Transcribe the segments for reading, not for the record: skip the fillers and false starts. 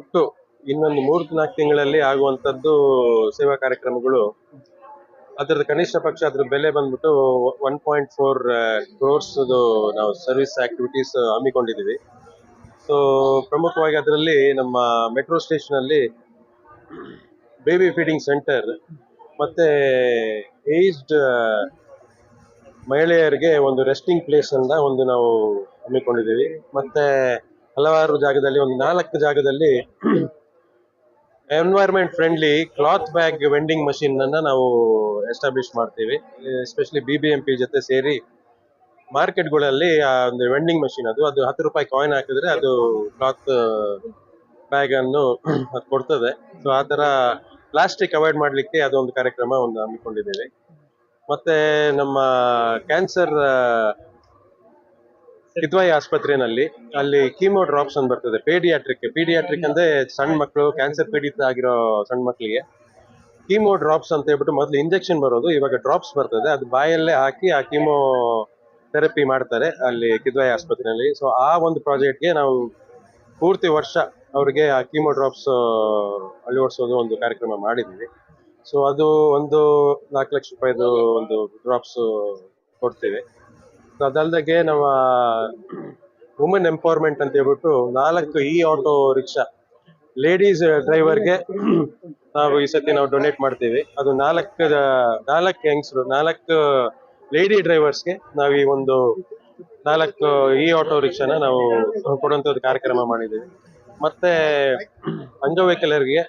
ಒಟ್ಟು ಇನ್ನೊಂದು 3-4 ತಿಂಗಳಲ್ಲಿ ಆಗುವಂತದ್ದು ಸೇವಾ ಕಾರ್ಯಕ್ರಮಗಳು. ಅದರದ ಕನಿಷ್ಠ ಪಕ್ಷ ಅದ್ರ ಬೆಲೆ ಬಂದ್ಬಿಟ್ಟು 1.4 ಕ್ರೋರ್ಸ್ ನಾವು ಸರ್ವಿಸ್ ಆಕ್ಟಿವಿಟೀಸ್ ಹಮ್ಮಿಕೊಂಡಿದ್ದೀವಿ. ಸೊ ಪ್ರಮುಖವಾಗಿ ಅದರಲ್ಲಿ ನಮ್ಮ ಮೆಟ್ರೋ ಸ್ಟೇಷನ್ ಅಲ್ಲಿ ಬೇಬಿ ಫೀಡಿಂಗ್ ಸೆಂಟರ್ ಮತ್ತೆ ಏಜ್ಡ್ ಮಹಿಳೆಯರಿಗೆ ಒಂದು ರೆಸ್ಟಿಂಗ್ ಪ್ಲೇಸ್ ಅನ್ನ ನಾವು ಹಮ್ಮಿಕೊಂಡಿದ್ದೀವಿ. ಮತ್ತೆ ಹಲವಾರು ಜಾಗದಲ್ಲಿ ಒಂದು 4 ಜಾಗದಲ್ಲಿ environment friendly cloth bag vending machine ಅನ್ನ ನಾವು ಎಸ್ಟಾಬ್ಲಿಷ್ ಮಾಡ್ತೀವಿ. ಎಸ್ಪೆಷಲಿ BBMP ಜೊತೆ ಸೇರಿ ಮಾರ್ಕೆಟ್ಗಳಲ್ಲಿ ಆ ಒಂದು ವೆಂಡಿಂಗ್ ಮಷಿನ್ ಅದು 10 ರೂಪಾಯಿ ಕಾಯಿನ್ ಹಾಕಿದ್ರೆ ಅದು ಕ್ಲಾತ್ ಬ್ಯಾಗ್ ಅನ್ನು ಅದು ಕೊಡ್ತದೆ. ಸೊ ಆ ತರ ಪ್ಲಾಸ್ಟಿಕ್ ಅವಾಯ್ಡ್ ಮಾಡ್ಲಿಕ್ಕೆ ಅದೊಂದು ಕಾರ್ಯಕ್ರಮ ಹಮ್ಮಿಕೊಂಡಿದ್ದೇವೆ. ಮತ್ತೆ ನಮ್ಮ ಕ್ಯಾನ್ಸರ್ ಕಿದ್ವಾಯಿ ಆಸ್ಪತ್ರೆಯಲ್ಲಿ ಅಲ್ಲಿ ಕೀಮೋ ಡ್ರಾಪ್ಸ್ ಅಂತ ಬರ್ತದೆ. ಪೀಡಿಯಾಟ್ರಿಕ್ ಅಂದ್ರೆ ಸಣ್ಣ ಮಕ್ಕಳು ಕ್ಯಾನ್ಸರ್ ಪೀಡಿತ ಆಗಿರೋ ಸಣ್ಣ ಮಕ್ಕಳಿಗೆ ಕೀಮೋ ಡ್ರಾಪ್ಸ್ ಅಂತ ಹೇಳ್ಬಿಟ್ಟು ಮೊದಲು ಇಂಜೆಕ್ಷನ್ ಬರೋದು, ಇವಾಗ ಡ್ರಾಪ್ಸ್ ಬರ್ತದೆ. ಅದು ಬಾಯಲ್ಲೇ ಹಾಕಿ ಆ ಕೀಮೋ ಥೆರಪಿ ಮಾಡ್ತಾರೆ ಅಲ್ಲಿ ಕಿದ್ವಾಯಿ ಆಸ್ಪತ್ರೆಯಲ್ಲಿ. ಸೊ ಆ ಒಂದು ಪ್ರಾಜೆಕ್ಟ್ಗೆ ನಾವು ಪೂರ್ತಿ ವರ್ಷ ಅವ್ರಿಗೆ ಆ ಕೀಮೋ ಡ್ರಾಪ್ಸ್ ಅಳವಡಿಸೋದು ಒಂದು ಕಾರ್ಯಕ್ರಮ ಮಾಡಿದ್ವಿ. ಸೊ ಅದು ಒಂದು 4 ಲಕ್ಷ ರೂಪಾಯಿದು ಒಂದು ಡ್ರಾಪ್ಸ್ ಕೊಡ್ತೇವೆ. ಅದಲ್ದಾಗೆ ನಮ್ಮ ವುಮೆನ್ ಎಂಪವರ್ಮೆಂಟ್ ಅಂತ ಹೇಳ್ಬಿಟ್ಟು 4 ಆಟೋ ರಿಕ್ಷಾ ಲೇಡೀಸ್ ಡ್ರೈವರ್ಗೆ ನಾವು ಈ ಸತಿ ನಾವು ಡೊನೇಟ್ ಮಾಡ್ತೀವಿ. ಅದು 4 ಹೆಂಗಸರು 4 ಲೇಡಿ ಡ್ರೈವರ್ಸ್ಗೆ ನಾವು ಈ ಒಂದು 4 ಆಟೋ ರಿಕ್ಷಾನ ನಾವು ಕೊಡುವಂತದ್ದು ಕಾರ್ಯಕ್ರಮ ಮಾಡಿದ್ದೀವಿ. ಮತ್ತೆ ಅಂಗವೈಕಲರಿಗೆ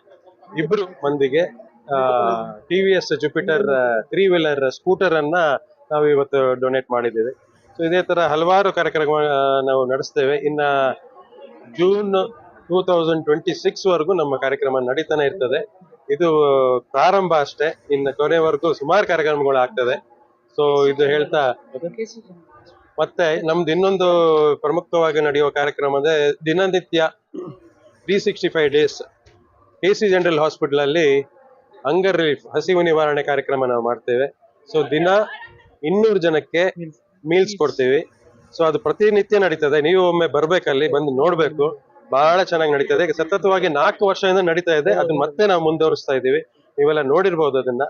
2 ಮಂದಿಗೆ TVS ಜುಪಿಟರ್ 3 ವೀಲರ್ ಸ್ಕೂಟರ್ ಅನ್ನ ನಾವು ಇವತ್ತು ಡೊನೇಟ್ ಮಾಡಿದ್ದೇವೆ. ಸೊ ಇದೇ ತರ ಹಲವಾರು ಕಾರ್ಯಕ್ರಮ ನಾವು ನಡೆಸ್ತೇವೆ. ಇನ್ನ ಜೂನ್ 2026 ವರೆಗೂ ನಮ್ಮ ಕಾರ್ಯಕ್ರಮ ನಡೀತಾನೆ ಇರ್ತದೆ. ಇದು ಪ್ರಾರಂಭ ಅಷ್ಟೇ, ಇನ್ನು ಕೊನೆವರೆಗೂ ಸುಮಾರು ಕಾರ್ಯಕ್ರಮಗಳು ಆಗ್ತದೆ. ಸೊ ಇದು ಹೇಳ್ತಾ ಮತ್ತೆ ನಮ್ದು ಇನ್ನೊಂದು ಪ್ರಮುಖವಾಗಿ ನಡೆಯುವ ಕಾರ್ಯಕ್ರಮ ಅಂದ್ರೆ ದಿನನಿತ್ಯ 365 ಡೇಸ್ KC ಜನರಲ್ ಹಾಸ್ಪಿಟಲ್ ಅಲ್ಲಿ ಹಂಗರ್ ರಿಲೀಫ್ ಹಸಿವು ನಿವಾರಣೆ ಕಾರ್ಯಕ್ರಮ ನಾವು ಮಾಡ್ತೇವೆ. ಸೊ ದಿನ 200 ಜನಕ್ಕೆ ಮೀಲ್ಸ್ ಕೊಡ್ತೀವಿ. ಸೊ ಅದು ಪ್ರತಿನಿತ್ಯ ನಡೀತದೆ. ನೀವು ಒಮ್ಮೆ ಬರ್ಬೇಕಲ್ಲಿ ಬಂದು ನೋಡ್ಬೇಕು. ಬಹಳ ಚೆನ್ನಾಗಿ ನಡೀತದೆ. ಸತತವಾಗಿ 4 ವರ್ಷದಿಂದ ನಡೀತಾ ಇದೆ. ಅದನ್ನ ಮತ್ತೆ ನಾವು ಮುಂದುವರಿಸ್ತಾ ಇದೀವಿ. ನೀವೆಲ್ಲ ನೋಡಿರ್ಬೋದು ಅದನ್ನ.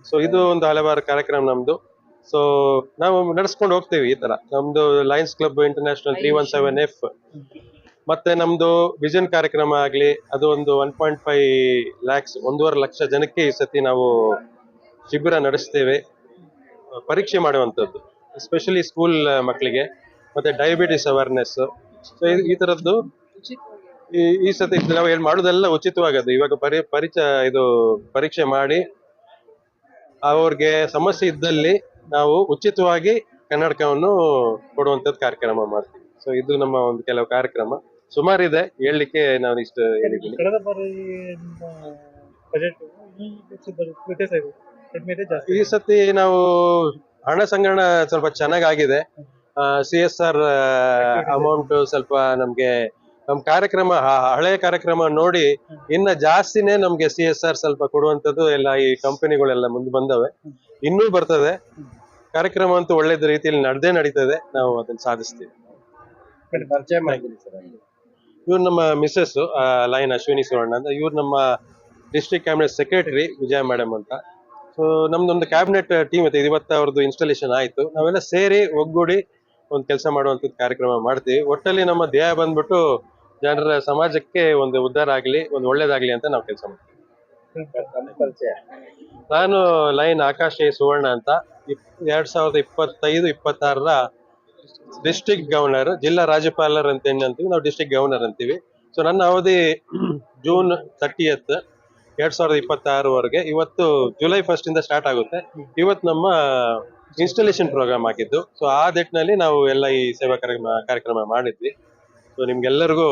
ಸೊ ಇದು ಒಂದು ಹಲವಾರು ಕಾರ್ಯಕ್ರಮ ನಮ್ದು. ಸೊ ನಾವು ನಡೆಸ್ಕೊಂಡು ಹೋಗ್ತೇವೆ ಈ ತರ. ನಮ್ದು ಲಯನ್ಸ್ ಕ್ಲಬ್ ಇಂಟರ್ನ್ಯಾಷನಲ್ 317F ಮತ್ತೆ ನಮ್ದು ವಿಷನ್ ಕಾರ್ಯಕ್ರಮ ಆಗ್ಲಿ, ಅದು ಒಂದು 1.5 ಲ್ಯಾಕ್ಸ್ 1.5 ಲಕ್ಷ ಜನಕ್ಕೆ ಈ ಸತಿ ನಾವು ಶಿಬಿರ ನಡೆಸ್ತೇವೆ. ಪರೀಕ್ಷೆ ಮಾಡುವಂತದ್ದು ಎಸ್ಪೆಷಲಿ ಸ್ಕೂಲ್ ಮಕ್ಕಳಿಗೆ, ಮತ್ತೆ ಡಯಾಬಿಟಿಸ್ ಅವೇರ್ನೆಸ್. ಸೊ ಈ ತರದ್ದು ಈ ಸತಿ ನಾವು ಏನ್ ಮಾಡೋದೆಲ್ಲ ಉಚಿತವಾಗದು. ಇವಾಗ ಪರೀಕ್ಷೆ ಮಾಡಿ ಅವ್ರಿಗೆ ಸಮಸ್ಯೆ ಇದ್ದಲ್ಲಿ ನಾವು ಉಚಿತವಾಗಿ ಕನ್ನಡಕವನ್ನು ಕೊಡುವಂತದ್ದು ಕಾರ್ಯಕ್ರಮ ಮಾಡ್ತೀವಿ. ಸೊ ಇದು ನಮ್ಮ ಒಂದು ಕೆಲವು ಕಾರ್ಯಕ್ರಮ. ಸುಮಾರಿದೆ, ಹೇಳಲಿಕ್ಕೆ ನಾನು ಇಷ್ಟು ಹೇಳಿದ್ದೀನಿ. ಈ ಸತಿ ನಾವು ಹಣ ಸಂಗ್ರಹಣ ಸ್ವಲ್ಪ ಚೆನ್ನಾಗಿದೆ. CSR ಅಮೌಂಟ್ ಸ್ವಲ್ಪ ನಮ್ಗೆ ನಮ್ ಕಾರ್ಯಕ್ರಮ ಹಳೆಯ ಕಾರ್ಯಕ್ರಮ ನೋಡಿ ಇನ್ನ ಜಾಸ್ತಿನೇ ನಮ್ಗೆ CSR ಸ್ವಲ್ಪ ಕೊಡುವಂತದ್ದು ಎಲ್ಲ ಈ ಕಂಪನಿಗಳೆಲ್ಲ ಮುಂದೆ ಬಂದವೆ. ಇನ್ನೂ ಬರ್ತದೆ. ಕಾರ್ಯಕ್ರಮ ಅಂತೂ ಒಳ್ಳೇದ ರೀತಿಯಲ್ಲಿ ನಡೀತದೆ. ನಾವು ಅದನ್ನ ಸಾಧಿಸ್ತೀವಿ. ಇವ್ರು ನಮ್ಮ ಮಿಸ್ಸಸ್ ಲೈನ್ ಅಶ್ವಿನಿ ಸುವರ್ಣ ಅಂತ. ಇವ್ರು ನಮ್ಮ ಡಿಸ್ಟ್ರಿಕ್ಟ್ ಕ್ಯಾಬಿನೆಟ್ ಸೆಕ್ರೆಟರಿ ವಿಜಯ ಮೇಡಮ್ ಅಂತ. ಸೊ ನಮ್ದೊಂದು ಕ್ಯಾಬಿನೆಟ್ ಟೀಮ್ ಇದೆ. ಇವತ್ತು ಅವ್ರದ್ದು ಇನ್ಸ್ಟಾಲೇಷನ್ ಆಯ್ತು. ನಾವೆಲ್ಲ ಸೇರಿ ಒಗ್ಗೂಡಿ ಒಂದು ಕೆಲಸ ಮಾಡುವಂತದ್ದು ಕಾರ್ಯಕ್ರಮ ಮಾಡ್ತೀವಿ. ಒಟ್ಟಲ್ಲಿ ನಮ್ಮ ಧ್ಯೇಯ ಬಂದ್ಬಿಟ್ಟು ಜನರ ಸಮಾಜಕ್ಕೆ ಒಂದು ಉದ್ಧಾರ ಆಗ್ಲಿ, ಒಂದು ಒಳ್ಳೇದಾಗ್ಲಿ ಅಂತ ನಾವು ಕೆಲಸ ಮಾಡ್ತೀವಿ. ನಾನು ಲೈನ್ ಆಕಾಶ್ ಸುವರ್ಣ ಅಂತ 2025-26 ಡಿಸ್ಟ್ರಿಕ್ಟ್ ಗವರ್ನರ್, ಜಿಲ್ಲಾ ರಾಜ್ಯಪಾಲರ್ ಅಂತ ಅಂತೀವಿ ನಾವು, ಡಿಸ್ಟ್ರಿಕ್ಟ್ ಗವರ್ನರ್ ಅಂತೀವಿ. ಸೊ ನನ್ನ ಅವಧಿ ಜೂನ್ 30th 2026 ವರೆಗೆ. ಇವತ್ತು ಜುಲೈ 1st ಇಂದ ಸ್ಟಾರ್ಟ್ ಆಗುತ್ತೆ. ಇವತ್ತು ನಮ್ಮ ಇನ್ಸ್ಟಾಲೇಷನ್ ಪ್ರೋಗ್ರಾಮ್ ಆಗಿದ್ದು. ಸೊ ಆ ನಿಟ್ಟಿನಲ್ಲಿ ನಾವು ಎಲ್ಲ ಈ ಸೇವಾ ಕಾರ್ಯಕ್ರಮ ಮಾಡಿದ್ವಿ. ಸೊ ನಿಮ್ಗೆಲ್ಲರಿಗೂ